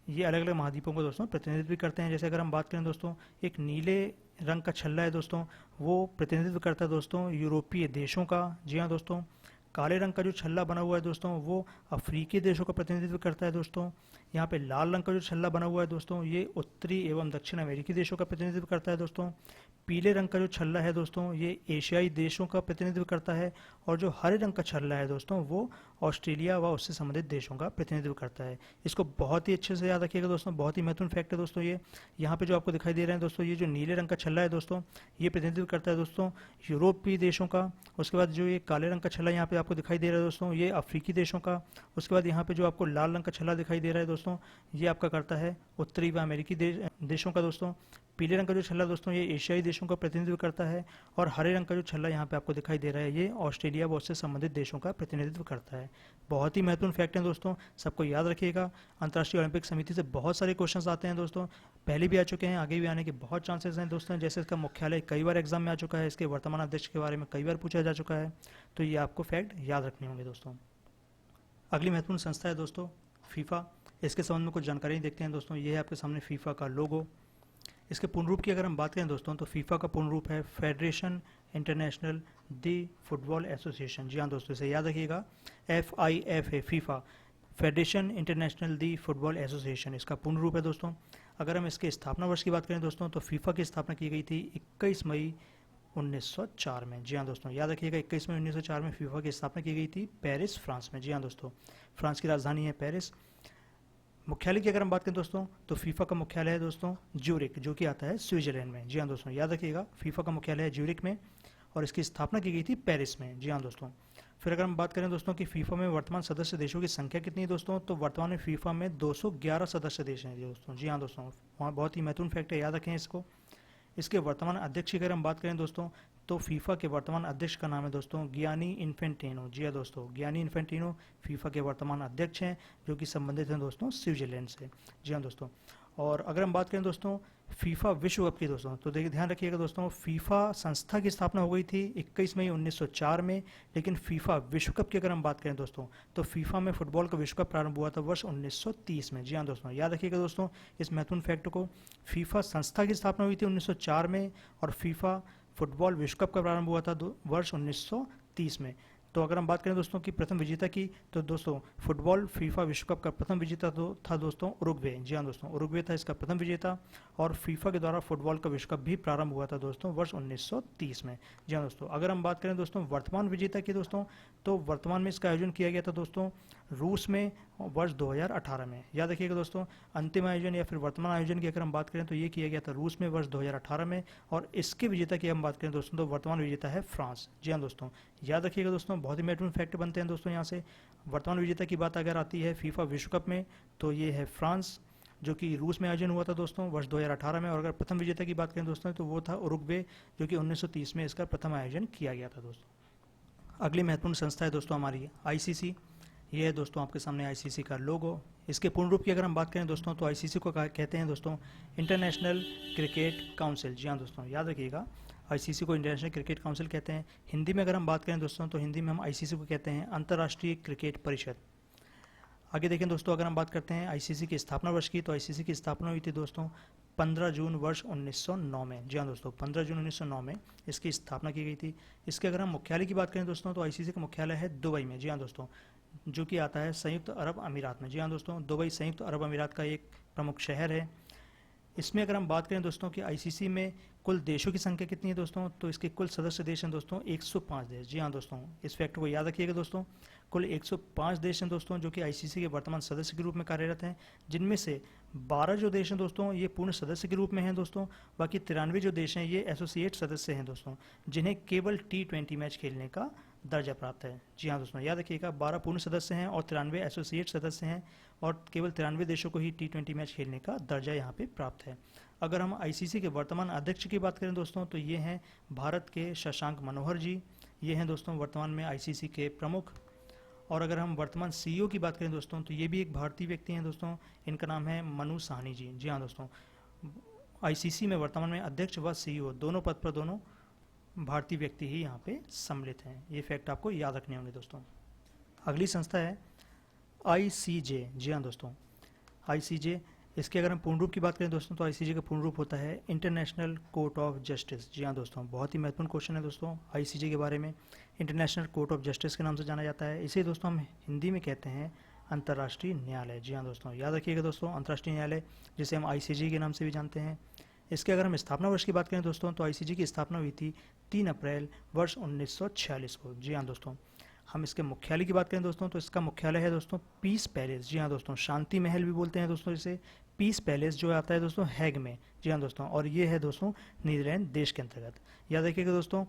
A: ये अलग अलग महाद्वीपों को दोस्तों प्रतिनिधित्व करते हैं। जैसे अगर हम बात करें दोस्तों, एक नीले रंग का छल्ला है दोस्तों, वो प्रतिनिधित्व करता है दोस्तों यूरोपीय देशों का। जी हाँ दोस्तों। काले रंग का जो छल्ला बना हुआ है दोस्तों, वो अफ्रीकी देशों का प्रतिनिधित्व करता है दोस्तों। यहाँ पे लाल रंग का जो छल्ला बना हुआ है दोस्तों, ये उत्तरी एवं दक्षिण अमेरिकी देशों का प्रतिनिधित्व करता है दोस्तों। पीले रंग का जो छल्ला है दोस्तों, ये एशियाई देशों का प्रतिनिधित्व करता है। और जो हरे रंग का छल्ला है दोस्तों, वो ऑस्ट्रेलिया व उससे संबंधित देशों का प्रतिनिधित्व करता है। इसको बहुत ही अच्छे से याद रखिएगा दोस्तों, बहुत ही महत्वपूर्ण फैक्ट है दोस्तों ये। यहाँ पे जो आपको दिखाई दे रहे हैं दोस्तों, ये जो नीले रंग का छल्ला है दोस्तों, ये प्रतिनिधित्व करता है दोस्तों यूरोपीय देशों का। उसके बाद जो ये काले रंग का छल्ला यहाँ पे आपको दिखाई दे रहा है दोस्तों, ये अफ्रीकी देशों का। उसके बाद यहाँ पे जो आपको लाल रंग का छल्ला दिखाई दे रहा है दोस्तों, ये आपका करता है उत्तरी व अमेरिकी देशों का दोस्तों। पीले रंग का जो छल्ला दोस्तों, ये एशियाई देशों का प्रतिनिधित्व करता है। और हरे रंग का जो छल्ला यहाँ पे आपको दिखाई दे रहा है, ये ऑस्ट्रेलिया व उससे संबंधित देशों का प्रतिनिधित्व करता है। बहुत ही महत्वपूर्ण फैक्ट है दोस्तों, सबको याद रखिएगा। अंतर्राष्ट्रीय ओलंपिक समिति से बहुत सारे क्वेश्चन आते हैं दोस्तों, पहले भी आ चुके हैं, आगे भी आने के बहुत चांसेस हैं दोस्तों। जैसे इसका मुख्यालय कई बार एग्जाम में आ चुका है, इसके वर्तमान अध्यक्ष के बारे में कई बार पूछा जा चुका है, तो ये आपको फैक्ट याद रखने होंगे दोस्तों। अगली महत्वपूर्ण संस्था है दोस्तों फीफा। इसके संबंध में कुछ जानकारी देखते हैं दोस्तों। ये है आपके सामने फीफा का लोगो। इसके पूर्ण रूप की अगर हम बात करें दोस्तों तो फीफा का पूर्ण रूप है फेडरेशन इंटरनेशनल दी फुटबॉल एसोसिएशन। जी हाँ दोस्तों, इसे याद रखिएगा, FIFA फीफा, फेडरेशन इंटरनेशनल दी फुटबॉल एसोसिएशन इसका पूर्ण रूप है दोस्तों। अगर हम इसके स्थापना वर्ष की बात करें दोस्तों तो फीफा की स्थापना की गई थी 21 मई 1904 में। जी हाँ दोस्तों, याद रखिएगा 21 मई 1904 में फीफा की स्थापना की गई थी पेरिस, फ्रांस में। जी हाँ दोस्तों, फ्रांस की राजधानी है पेरिस। मुख्यालय की अगर हम बात करें दोस्तों तो फीफा का मुख्यालय है दोस्तों ज्यूरिक, जो कि आता है स्विट्जरलैंड में। जी हाँ दोस्तों, याद रखिएगा फीफा का मुख्यालय है ज्यूरिक में और इसकी स्थापना की गई थी पेरिस में। जी हाँ दोस्तों, फिर अगर हम बात करें दोस्तों कि फीफा में वर्तमान सदस्य देशों की संख्या कितनी है दोस्तों, तो वर्तमान में फीफा में 211 सदस्य देश हैं दोस्तों। जी हाँ दोस्तों, वहाँ बहुत ही महत्वपूर्ण फैक्ट है, याद रखें इसको। इसके वर्तमान अध्यक्ष की अगर हम बात करें दोस्तों तो फीफा के वर्तमान अध्यक्ष का नाम है दोस्तों गियानी इन्फेंटिनो। जी हाँ दोस्तों, गियानी इन्फेंटिनो फीफा के वर्तमान अध्यक्ष हैं, जो कि संबंधित हैं दोस्तों स्विट्जरलैंड से। जी हाँ दोस्तों, और अगर हम बात करें दोस्तों फीफा विश्व कप की दोस्तों, तो देखिए ध्यान रखिएगा दोस्तों, फीफा संस्था की स्थापना हो गई थी 21 मई 1904 में, लेकिन फीफा विश्व कप की अगर हम बात करें दोस्तों तो फीफा में फुटबॉल का विश्व कप प्रारंभ हुआ था वर्ष 1930 में। जी हाँ दोस्तों, याद रखिएगा दोस्तों इस महत्वपूर्ण फैक्ट को। फीफा संस्था की स्थापना हुई थी 1904 में और फीफा फुटबॉल विश्व कप का प्रारंभ हुआ था वर्ष 1930 में। तो अगर हम बात करें दोस्तों कि प्रथम विजेता की, तो दोस्तों फुटबॉल फीफा विश्व कप का प्रथम विजेता था दोस्तों उरुग्वे। जी हाँ दोस्तों, उरुग्वे था इसका प्रथम विजेता और फीफा के द्वारा फुटबॉल का विश्व कप भी प्रारंभ हुआ था दोस्तों वर्ष 1930 में। जी हाँ दोस्तों, अगर हम बात करें दोस्तों वर्तमान विजेता की दोस्तों, तो वर्तमान में इसका आयोजन किया गया था दोस्तों रूस में वर्ष 2018 में। याद रखिएगा दोस्तों, अंतिम आयोजन या फिर वर्तमान आयोजन की अगर हम बात करें तो ये किया गया था रूस में वर्ष 2018 में, और इसके विजेता की हम बात करें दोस्तों तो वर्तमान विजेता है फ्रांस। जी हाँ दोस्तों, याद रखिएगा दोस्तों, बहुत ही महत्वपूर्ण फैक्ट बनते हैं दोस्तों यहाँ से। वर्तमान विजेता की बात अगर आती है फीफा विश्व कप में तो ये है फ्रांस, जो कि रूस में आयोजन हुआ था दोस्तों वर्ष 2018 में। और अगर प्रथम विजेता की बात करें दोस्तों तो वो था उरुग्वे, जो कि 1930 में इसका प्रथम आयोजन किया गया था दोस्तों। अगली महत्वपूर्ण संस्था है दोस्तों हमारी ICC। ये है दोस्तों आपके सामने ICC का लोगो। इसके पूर्ण रूप की अगर हम बात करें दोस्तों तो ICC को कहते हैं दोस्तों इंटरनेशनल क्रिकेट काउंसिल। जी हाँ दोस्तों, याद रखिएगा ICC को इंटरनेशनल क्रिकेट काउंसिल कहते हैं। हिंदी में अगर हम बात करें दोस्तों तो हिंदी में हम ICC को कहते हैं अंतर्राष्ट्रीय क्रिकेट परिषद। आगे देखें दोस्तों, अगर हम बात करते हैं ICC की स्थापना वर्ष की, तो ICC की स्थापना हुई थी दोस्तों 15 जून वर्ष 1909 में। जी हाँ दोस्तों, 15 जून 1909 में इसकी स्थापना की गई थी। इसके अगर हम मुख्यालय की बात करें दोस्तों तो ICC का मुख्यालय है दुबई में। जी हाँ दोस्तों, जो कि आता है संयुक्त अरब अमीरात में। जी हाँ दोस्तों, दुबई संयुक्त अरब अमीरात का एक प्रमुख शहर है। इसमें अगर हम बात करें दोस्तों कि ICC में कुल देशों की संख्या कितनी है दोस्तों, तो इसके कुल सदस्य देश हैं दोस्तों 105 देश। जी हाँ दोस्तों, इस फैक्ट को याद रखिएगा दोस्तों, कुल 105 देश हैं दोस्तों जो कि ICC के वर्तमान सदस्य के रूप में कार्यरत हैं, जिनमें से 12 जो देश हैं दोस्तों ये पूर्ण सदस्य के रूप में हैं दोस्तों। बाकी 93 जो देश हैं ये एसोसिएट सदस्य हैं दोस्तों, जिन्हें केवल T20 मैच खेलने का दर्जा प्राप्त है। जी हाँ दोस्तों, याद रखिएगा 12 पूर्ण सदस्य हैं और 93 एसोसिएट सदस्य हैं, और केवल 93 देशों को ही T20 मैच खेलने का दर्जा यहाँ पे प्राप्त है। अगर हम ICC के वर्तमान अध्यक्ष की बात करें दोस्तों तो ये हैं भारत के शशांक मनोहर जी। ये हैं दोस्तों वर्तमान में ICC के प्रमुख। और अगर हम वर्तमान CEO की बात करें दोस्तों तो ये भी एक भारतीय व्यक्ति हैं दोस्तों, इनका नाम है मनु साहनी जी। जी हाँ दोस्तों, ICC में वर्तमान में अध्यक्ष व CEO दोनों पद पर दोनों भारतीय व्यक्ति ही यहाँ पे सम्मिलित हैं। ये फैक्ट आपको याद रखने होंगे दोस्तों। अगली संस्था है ICJ। जी हाँ दोस्तों, ICJ, इसके अगर हम पूर्ण रूप की बात करें दोस्तों तो ICJ का पूर्ण रूप होता है इंटरनेशनल कोर्ट ऑफ जस्टिस। जी हाँ दोस्तों, बहुत ही महत्वपूर्ण क्वेश्चन है दोस्तों ICJ के बारे में। इंटरनेशनल कोर्ट ऑफ जस्टिस के नाम से जाना जाता है। इसे दोस्तों हम हिंदी में कहते हैं अंतर्राष्ट्रीय न्यायालय। जी हाँ दोस्तों, याद रखिएगा दोस्तों अंतर्राष्ट्रीय न्यायालय, जिसे हम ICJ के नाम से भी जानते हैं। इसके अगर हम स्थापना वर्ष की बात करें दोस्तों तो ICJ की स्थापना हुई थी 3 अप्रैल वर्ष 1946 को। जी हाँ दोस्तों, हम इसके मुख्यालय की बात करें दोस्तों तो इसका मुख्यालय है दोस्तों पीस पैलेस। जी हाँ दोस्तों, शांति महल भी बोलते हैं दोस्तों इसे। पीस पैलेस जो आता है दोस्तों हैग में। जी हाँ दोस्तों, और ये है दोस्तों नीदरलैंड देश के अंतर्गत। याद रखिएगा दोस्तों,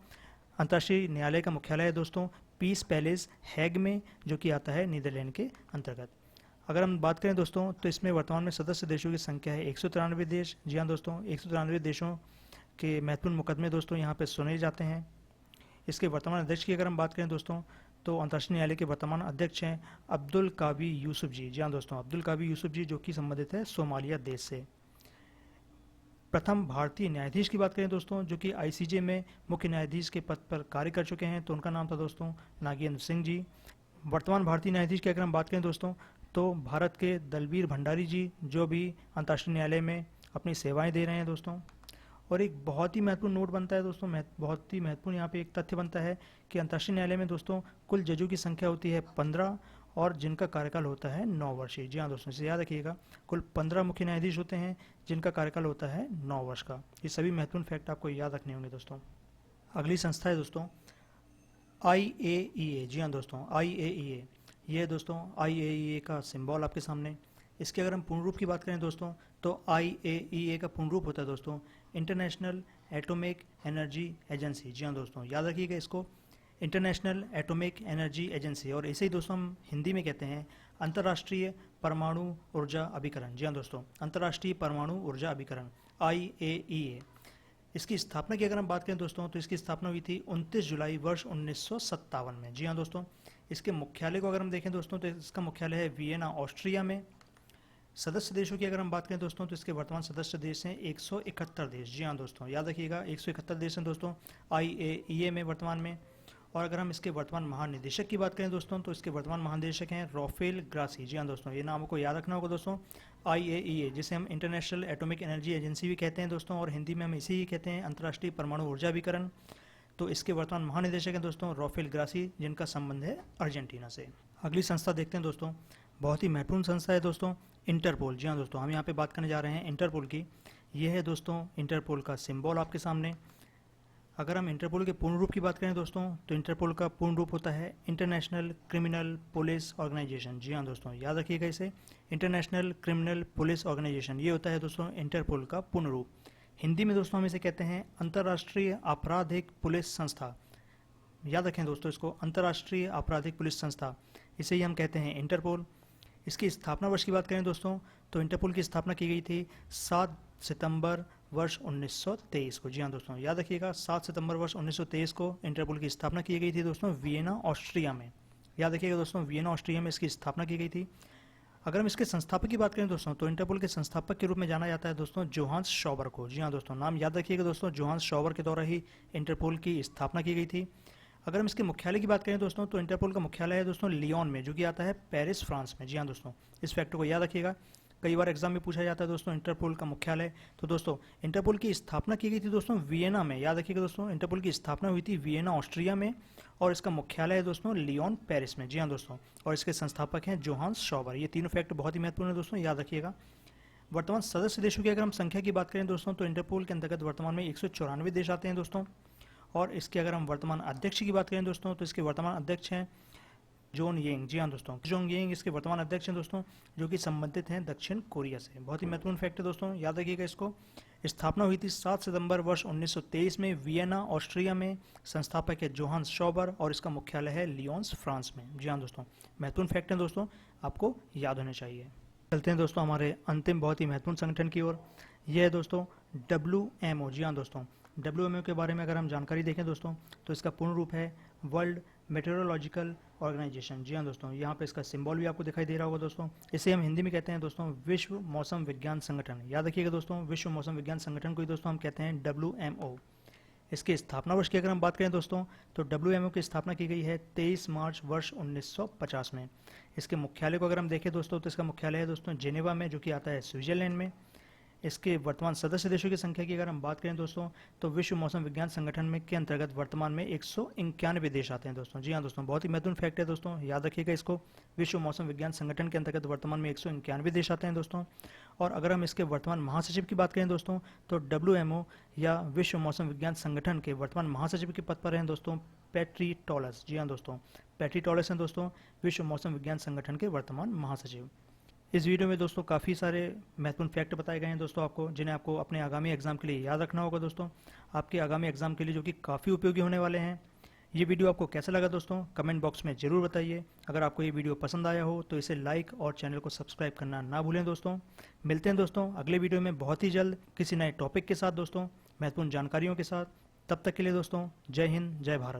A: अंतर्राष्ट्रीय न्यायालय का मुख्यालय है दोस्तों पीस पैलेस हैग में, जो कि आता है नीदरलैंड के अंतर्गत। अगर हम बात करें दोस्तों तो इसमें वर्तमान में सदस्य देशों की संख्या है 193 देश। जी हाँ दोस्तों, 193 देशों के महत्वपूर्ण मुकदमे दोस्तों यहाँ पे सुने जाते हैं। इसके वर्तमान अध्यक्ष की अगर हम बात करें दोस्तों तो अंतर्राष्ट्रीय न्यायालय के वर्तमान अध्यक्ष हैं अब्दुल कावी यूसुफ जी। जी हाँ दोस्तों, अब्दुल कावी यूसुफ जी, जो कि संबंधित है सोमालिया देश से। प्रथम भारतीय न्यायाधीश की बात करें दोस्तों जो कि ICJ में मुख्य न्यायाधीश के पद पर कार्य कर चुके हैं, तो उनका नाम था दोस्तों नागेंद्र सिंह जी। वर्तमान भारतीय न्यायाधीश की अगर हम बात करें दोस्तों तो भारत के दलबीर भंडारी जी, जो भी अंतर्राष्ट्रीय न्यायालय में अपनी सेवाएं दे रहे हैं दोस्तों। और एक बहुत ही महत्वपूर्ण नोट बनता है दोस्तों, बहुत ही महत्वपूर्ण यहाँ पे एक तथ्य बनता है कि अंतर्राष्ट्रीय न्यायालय में दोस्तों कुल जजों की संख्या होती है 15 और जिनका कार्यकाल होता है 9 वर्षीय। जी हाँ दोस्तों, इसे याद रखिएगा, कुल 15 मुख्य न्यायाधीश होते हैं जिनका कार्यकाल होता है 9 वर्ष का। ये सभी महत्वपूर्ण फैक्ट आपको याद रखने होंगे दोस्तों। अगली संस्था है दोस्तों IAEA। जी हाँ दोस्तों, IAEA, ये है दोस्तों IAEA का सिंबल आपके सामने। इसके अगर हम पूर्ण रूप की बात करें दोस्तों तो IAEA का पूर्ण रूप होता है दोस्तों इंटरनेशनल एटॉमिक एनर्जी एजेंसी। जी हाँ दोस्तों, याद रखिएगा इसको, इंटरनेशनल एटॉमिक एनर्जी एजेंसी, और इसे ही दोस्तों हम हिंदी में कहते हैं अंतर्राष्ट्रीय परमाणु ऊर्जा अभिकरण। जी हाँ दोस्तों, अंतर्राष्ट्रीय परमाणु ऊर्जा अभिकरण IAEA। इसकी स्थापना की अगर हम बात करें दोस्तों तो इसकी स्थापना हुई थी 29 जुलाई वर्ष 1957 में। जी हाँ दोस्तों, इसके मुख्यालय को अगर हम देखें दोस्तों तो इसका मुख्यालय है वियना ऑस्ट्रिया में। सदस्य देशों की अगर हम बात करें दोस्तों तो इसके वर्तमान सदस्य देश हैं 171 देश। जी हाँ दोस्तों, याद रखिएगा 171 देश हैं दोस्तों IAEA में वर्तमान में। और अगर हम इसके वर्तमान महानिदेशक की बात करें दोस्तों तो इसके वर्तमान महानिदेशक हैं राफेल ग्रासी। जी हाँ दोस्तों, ये नाम को याद रखना होगा दोस्तों। IAEA जिसे हम इंटरनेशनल एटॉमिक एनर्जी एजेंसी भी कहते हैं दोस्तों, और हिंदी में हम इसे ही कहते हैं अंतर्राष्ट्रीय परमाणु ऊर्जा अभिकरण। तो इसके वर्तमान महानिदेशक हैं दोस्तों राफेल ग्रासी, जिनका संबंध है अर्जेंटीना से। अगली संस्था देखते हैं दोस्तों, बहुत ही महत्वपूर्ण संस्था है दोस्तों इंटरपोल। जी हाँ दोस्तों, हम यहाँ पे बात करने जा रहे हैं इंटरपोल की। ये है दोस्तों इंटरपोल का सिंबल आपके सामने। अगर हम इंटरपोल के पूर्ण रूप की बात करें दोस्तों तो इंटरपोल का पूर्ण रूप होता है इंटरनेशनल क्रिमिनल पुलिस ऑर्गेनाइजेशन। जी हाँ दोस्तों, याद रखिएगा इसे, इंटरनेशनल क्रिमिनल पुलिस ऑर्गेनाइजेशन, ये होता है दोस्तों इंटरपोल का पूर्ण रूप। हिंदी में दोस्तों हम इसे कहते हैं अंतर्राष्ट्रीय आपराधिक पुलिस संस्था। याद रखें दोस्तों इसको, अंतर्राष्ट्रीय आपराधिक पुलिस संस्था, इसे ही हम कहते हैं इंटरपोल। इसकी स्थापना वर्ष की बात करें दोस्तों तो इंटरपोल की स्थापना की गई थी 7 सितंबर वर्ष 1923 को। जी हाँ दोस्तों, याद रखिएगा 7 सितंबर वर्ष 1923 को इंटरपोल की स्थापना की गई थी दोस्तों वियना ऑस्ट्रिया में। याद रखिएगा दोस्तों, वियना ऑस्ट्रिया में इसकी स्थापना की गई थी। अगर हम इसके संस्थापक की बात करें दोस्तों तो इंटरपोल के संस्थापक के रूप में जाना जाता है दोस्तों जोहान्स शॉबर को। जी हाँ दोस्तों, नाम याद रखिएगा दोस्तों, जोहान्स शॉबर के द्वारा ही इंटरपोल की स्थापना की गई थी। अगर हम इसके मुख्यालय की बात करें दोस्तों तो इंटरपोल का मुख्यालय है दोस्तों लियोन में, जो कि आता है पेरिस फ्रांस में। जी हाँ दोस्तों, इस फैक्टर को याद रखिएगा, कई बार एग्जाम में पूछा जाता है दोस्तों इंटरपोल का मुख्यालय। तो दोस्तों इंटरपोल की स्थापना की गई थी दोस्तों वियना में। याद रखिएगा दोस्तों, इंटरपोल की स्थापना हुई थी वियना ऑस्ट्रिया में, और इसका मुख्यालय है दोस्तों लियोन पेरिस में। जी हाँ दोस्तों, और इसके संस्थापक हैं जोहान्स शॉबर। ये तीनों फैक्ट बहुत ही महत्वपूर्ण है दोस्तों, याद रखिएगा। वर्तमान सदस्य देशों की अगर हम संख्या की बात करें दोस्तों तो इंटरपोल के अंतर्गत वर्तमान में 194 देश आते हैं दोस्तों। और इसके अगर हम वर्तमान अध्यक्ष की बात करें दोस्तों तो इसके वर्तमान अध्यक्ष हैं जोन येंग। जी हाँ दोस्तों, जोन येंग इसके वर्तमान अध्यक्ष हैं दोस्तों, जो कि संबंधित हैं दक्षिण कोरिया से। बहुत ही महत्वपूर्ण फैक्ट है दोस्तों, याद रखिएगा इसको। स्थापना हुई थी 7 सितंबर वर्ष 1923 में वियना ऑस्ट्रिया में। संस्थापक है जोहान्स शॉबर, और इसका मुख्यालय है लियोन्स फ्रांस में। जी हाँ दोस्तों, महत्वपूर्ण फैक्ट है दोस्तों, आपको याद होने चाहिए। चलते हैं दोस्तों हमारे अंतिम बहुत ही महत्वपूर्ण संगठन की ओर। यह है दोस्तों WMO। जी हाँ दोस्तों, WMO के बारे में अगर हम जानकारी देखें दोस्तों तो इसका पूर्ण रूप है वर्ल्ड मेटेरोलॉजिकल ऑर्गेनाइजेशन। जी हाँ दोस्तों, यहाँ पे इसका सिंबल भी आपको दिखाई दे रहा होगा दोस्तों। इसे हम हिंदी में कहते हैं दोस्तों विश्व मौसम विज्ञान संगठन। याद रखिएगा दोस्तों, विश्व मौसम विज्ञान संगठन को ही दोस्तों हम कहते हैं WMO। इसके स्थापना वर्ष की अगर हम बात करें दोस्तों तो WMO की स्थापना की गई है 23 मार्च वर्ष 1950 में। इसके मुख्यालय को अगर हम देखें दोस्तों तो इसका मुख्यालय है दोस्तों जेनेवा में, जो कि आता है स्विट्जरलैंड में। इसके वर्तमान सदस्य देशों की संख्या की अगर हम बात करें दोस्तों तो विश्व मौसम विज्ञान संगठन में के अंतर्गत वर्तमान में 191 देश आते हैं दोस्तों। जी हाँ दोस्तों, बहुत ही महत्वपूर्ण फैक्ट है दोस्तों, याद रखिएगा इसको। विश्व मौसम विज्ञान संगठन के अंतर्गत वर्तमान में 191 देश आते हैं दोस्तों। और अगर हम इसके वर्तमान महासचिव की बात करें दोस्तों तो WMO या विश्व मौसम विज्ञान संगठन के वर्तमान महासचिव के पद पर हैं दोस्तों पैट्री टॉलस। जी हाँ दोस्तों, पैट्री टॉलस हैं दोस्तों विश्व मौसम विज्ञान संगठन के वर्तमान महासचिव। इस वीडियो में दोस्तों काफ़ी सारे महत्वपूर्ण फैक्ट बताए गए हैं दोस्तों आपको, जिन्हें आपको अपने आगामी एग्जाम के लिए याद रखना होगा दोस्तों, आपके आगामी एग्जाम के लिए, जो कि काफ़ी उपयोगी होने वाले हैं। ये वीडियो आपको कैसा लगा दोस्तों, कमेंट बॉक्स में ज़रूर बताइए। अगर आपको ये वीडियो पसंद आया हो तो इसे लाइक और चैनल को सब्सक्राइब करना ना भूलें दोस्तों। मिलते हैं दोस्तों अगले वीडियो में बहुत ही जल्द किसी नए टॉपिक के साथ दोस्तों, महत्वपूर्ण जानकारियों के साथ। तब तक के लिए दोस्तों जय हिंद, जय भारत।